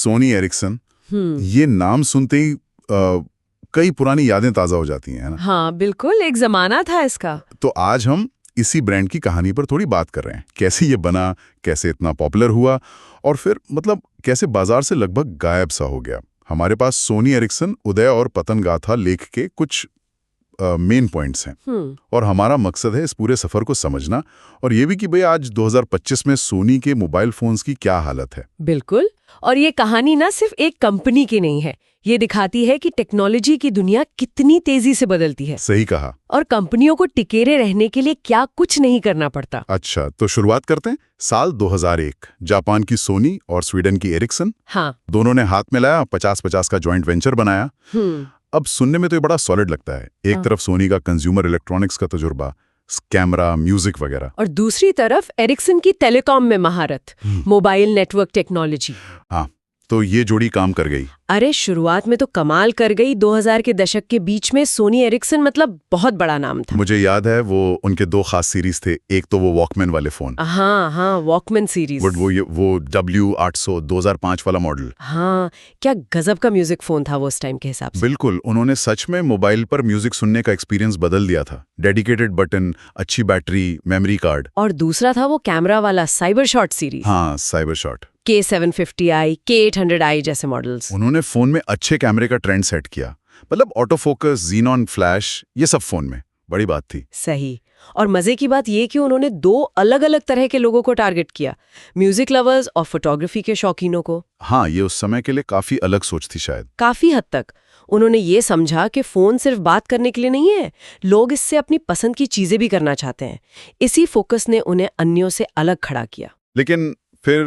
Sony Ericsson, ये नाम सुनते ही कई पुरानी यादें ताजा हो जाती हैं, है ना? हाँ बिल्कुल, एक जमाना था इसका। तो आज हम इसी ब्रांड की कहानी पर थोड़ी बात कर रहे हैं। कैसे ये बना, कैसे इतना पॉपुलर हुआ और फिर मतलब कैसे बाजार से लगभग गायब सा हो गया। हमारे पास सोनी एरिक्सन उदय और पतन गाथा लेख के कुछ मेन पॉइंट्स हैं और हमारा मकसद है इस पूरे सफर को समझना और ये भी कि भाई आज 2025 में सोनी के मोबाइल फोन्स की क्या हालत है। बिल्कुल, और ये कहानी ना सिर्फ एक कंपनी की नहीं है, ये दिखाती है कि टेक्नोलॉजी की दुनिया कितनी तेजी से बदलती है। सही कहा। और कंपनियों को टिकेरे रहने के लिए क्या कुछ नहीं करना पड़ता। अच्छा, तो शुरुआत करते हैं। साल 2001, जापान की सोनी और स्वीडन की एरिक्सन, हाँ, दोनों ने हाथ मिलाया, 50-50 का जॉइंट वेंचर बनाया। अब सुनने में तो ये बड़ा सॉलिड लगता है। एक तरफ सोनी का कंज्यूमर इलेक्ट्रॉनिक्स का तजुर्बा, कैमरा, म्यूजिक वगैरह, और दूसरी तरफ एरिक्सन की टेलीकॉम में महारत, मोबाइल नेटवर्क टेक्नोलॉजी। हाँ, तो ये जोड़ी काम कर गई। अरे शुरुआत में तो कमाल कर गई। 2000 के दशक के बीच में सोनी एरिक्सन मतलब बहुत बड़ा नाम था। मुझे याद है वो उनके दो खास सीरीज थे। एक तो वो वॉकमैन वाले फोन, हाँ, वॉकमैन सीरीज, वो W800 2005 वाला मॉडल। हाँ, क्या गजब का म्यूजिक फोन था वो उस टाइम के हिसाब से। बिल्कुल, उन्होंने सच में मोबाइल पर म्यूजिक सुनने का एक्सपीरियंस बदल दिया था। डेडिकेटेड बटन, अच्छी बैटरी, मेमोरी कार्ड। और दूसरा था वो कैमरा वाला साइबर शॉट सीरीज। हाँ, साइबर शॉट, K750i, K800i जैसे मॉडल्स। उन्होंने फोन में अच्छे कैमरे का ट्रेंड सेट किया। मतलब ऑटो फोकस, जीनॉन फ्लैश, ये सब फोन में बड़ी बात थी। सही। और मजे की बात ये कि उन्होंने दो अलग अलग तरह के लोगों को टारगेट किया, म्यूजिक लवर्स और फोटोग्राफी के शौकीनों को। हाँ, ये उस समय के लिए काफी अलग सोच थी शायद। काफी हद तक उन्होंने ये समझा कि फोन सिर्फ बात करने के लिए नहीं है, लोग इससे अपनी पसंद की चीजें भी करना चाहते हैं। इसी फोकस ने उन्हें अन्यों से अलग खड़ा किया। लेकिन फिर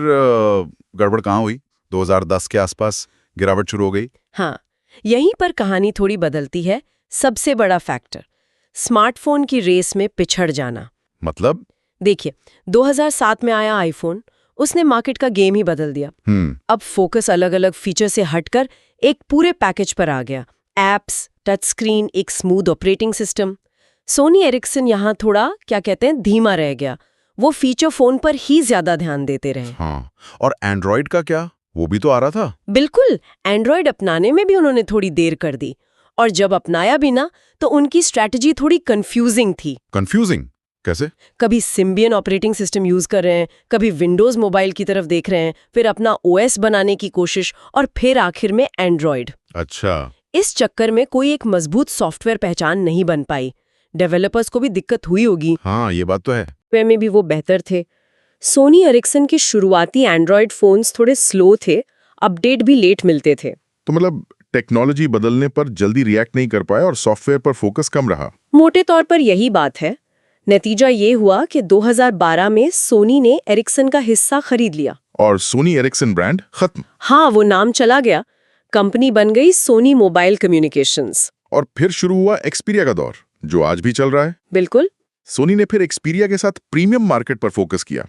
गड़बड़ कहाँ हुई? 2010 के आसपास गिरावट शुरू हो गई। हाँ, यहीं पर कहानी थोड़ी बदलती है। सबसे बड़ा फैक्टर, स्मार्टफोन की रेस में पिछड़ जाना। मतलब? देखिए, 2007 में आया आईफोन, उसने मार्केट का गेम ही बदल दिया। अब फोकस अलग अलग फीचर से हटकर एक पूरे पैकेज पर आ गया। एप्स, टच स्क्रीन, एक smooth operating system. Sony Ericsson यहाँ थोड़ा क्या कहते हैं धीमा रह गया। वो फीचर फोन पर ही ज्यादा ध्यान देते रहे। हाँ, और एंड्रॉइड का क्या? वो भी तो आ रहा था। बिल्कुल, एंड्रॉइड अपनाने में भी उन्होंने थोड़ी देर कर दी। और जब अपनाया भी ना, तो उनकी स्ट्रैटेजी थोड़ी कंफ्यूजिंग थी। कंफ्यूजिंग कैसे? कभी सिम्बियन ऑपरेटिंग सिस्टम यूज कर रहे हैं, कभी विंडोज मोबाइल की तरफ देख रहे हैं, फिर अपना ओएस बनाने की कोशिश, और फिर आखिर में एंड्रॉइड। अच्छा। इस चक्कर में कोई एक मजबूत सॉफ्टवेयर पहचान नहीं बन पाई। डेवलपर्स को भी दिक्कत हुई होगी। हाँ, ये बात तो है। में भी वो बेहतर थे। सोनी एरिक्सन के शुरुआती एंड्रॉइड फोन्स थोड़े स्लो थे, अपडेट भी लेट मिलते थे। तो मतलब टेक्नोलॉजी बदलने पर जल्दी रिएक्ट नहीं कर पाए और सॉफ्टवेयर पर फोकस कम रहा। मोटे तौर पर यही बात है। नतीजा ये हुआ कि 2012 में सोनी ने एरिक्सन का हिस्सा खरीद लिया और सोनी एरिक्सन ब्रांड खत्म। हाँ, वो नाम चला गया। कंपनी बन गई सोनी मोबाइल कम्युनिकेशंस। और फिर शुरू हुआ एक्सपीरिया का दौर, जो आज भी चल रहा है। बिल्कुल। सोनी ने फिर एक्सपीरिया के साथ प्रीमियम मार्केट पर फोकस किया,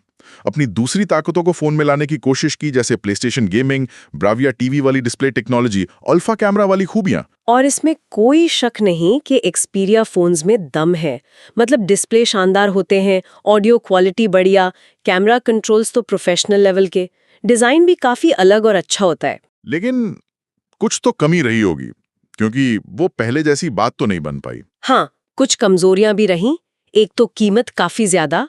अपनी दूसरी ताकतों को फोन में लाने की कोशिश की, जैसे प्लेस्टेशन गेमिंग, ब्राविया टीवी वाली डिस्प्ले टेक्नोलॉजी, अल्फा कैमरा वाली खूबियां। और इसमें कोई शक नहीं कि एक्सपीरिया फोन्स में दम है। मतलब डिस्प्ले शानदार होते हैं, ऑडियो क्वालिटी बढ़िया, कैमरा कंट्रोल्स तो प्रोफेशनल लेवल के, डिजाइन भी काफी अलग और अच्छा होता है। लेकिन कुछ तो कमी रही होगी, क्योंकि वो पहले जैसी बात तो नहीं बन पाई। हाँ, कुछ कमजोरियां भी रहीं। एक तो कीमत काफी ज्यादा,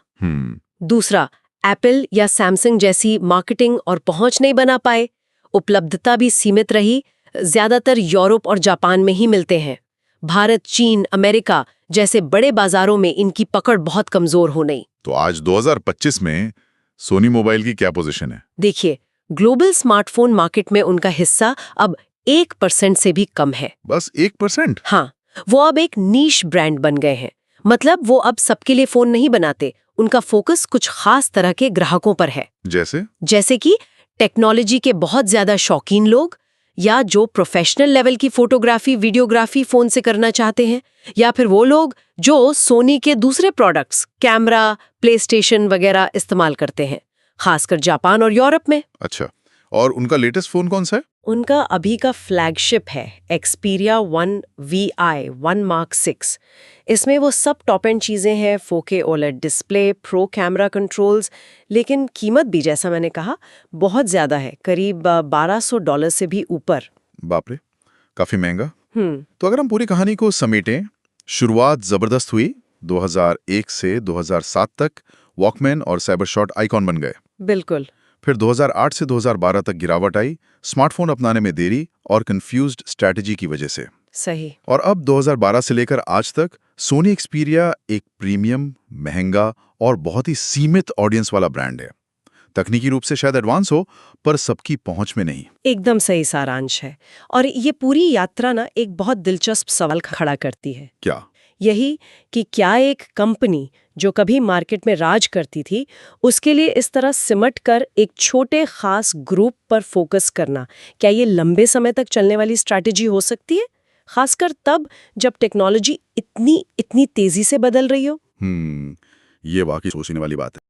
दूसरा एप्पल या सैमसंग जैसी मार्केटिंग और पहुंच नहीं बना पाए, उपलब्धता भी सीमित रही, ज्यादातर यूरोप और जापान में ही मिलते हैं। भारत, चीन, अमेरिका जैसे बड़े बाजारों में इनकी पकड़ बहुत कमजोर हो गई। तो आज 2025 में सोनी मोबाइल की क्या पोजीशन है? देखिए, ग्लोबल स्मार्टफोन मार्केट में उनका हिस्सा अब 1% से भी कम है। बस 1%? हाँ, वो अब एक नीश ब्रांड बन गए हैं। मतलब वो अब सबके लिए फोन नहीं बनाते, उनका फोकस कुछ खास तरह के ग्राहकों पर है। जैसे कि टेक्नोलॉजी के बहुत ज्यादा शौकीन लोग, या जो प्रोफेशनल लेवल की फोटोग्राफी, वीडियोग्राफी फोन से करना चाहते हैं, या फिर वो लोग जो सोनी के दूसरे प्रोडक्ट्स, कैमरा, प्लेस्टेशन वगैरह इस्तेमाल करते हैं, खासकर जापान और यूरोप में। अच्छा, और उनका लेटेस्ट फोन कौन सा है? उनका अभी का फ्लैगशिप है Xperia 1 VI 1 Mark 6। इसमें वो सब टॉप एंड चीज़ें हैं, 4K OLED display, pro camera controls, लेकिन कीमत भी जैसा मैंने कहा बहुत ज़्यादा है, करीब $1200 से भी ऊपर। बाप रे, काफी महंगा। तो अगर हम पूरी कहानी को समेटें, शुरुआत जबरदस्त हुई। 2001 से 2007 तक वॉकमैन और साइबरशॉट आइकॉन बन गए। बिल्कुल। फिर 2008 से 2012 तक गिरावट आई, स्मार्टफोन अपनाने में देरी और कंफ्यूज्ड स्ट्रैटेजी की वजह से। सही। और अब 2012 से लेकर आज तक सोनी एक्सपीरिया एक प्रीमियम, महंगा और बहुत ही सीमित ऑडियंस वाला ब्रांड है। तकनीकी रूप से शायद एडवांस हो, पर सबकी पहुंच में नहीं। एकदम सही सारांश है। और ये पूरी यात्रा ना एक बहुत दिलचस्प सवाल खड़ा करती है। क्या? यही कि क्या एक कंपनी जो कभी मार्केट में राज करती थी, उसके लिए इस तरह सिमट कर एक छोटे खास ग्रुप पर फोकस करना, क्या ये लंबे समय तक चलने वाली स्ट्रैटेजी हो सकती है, खासकर तब जब टेक्नोलॉजी इतनी तेजी से बदल रही हो? ये वाकई सोचने वाली बात है।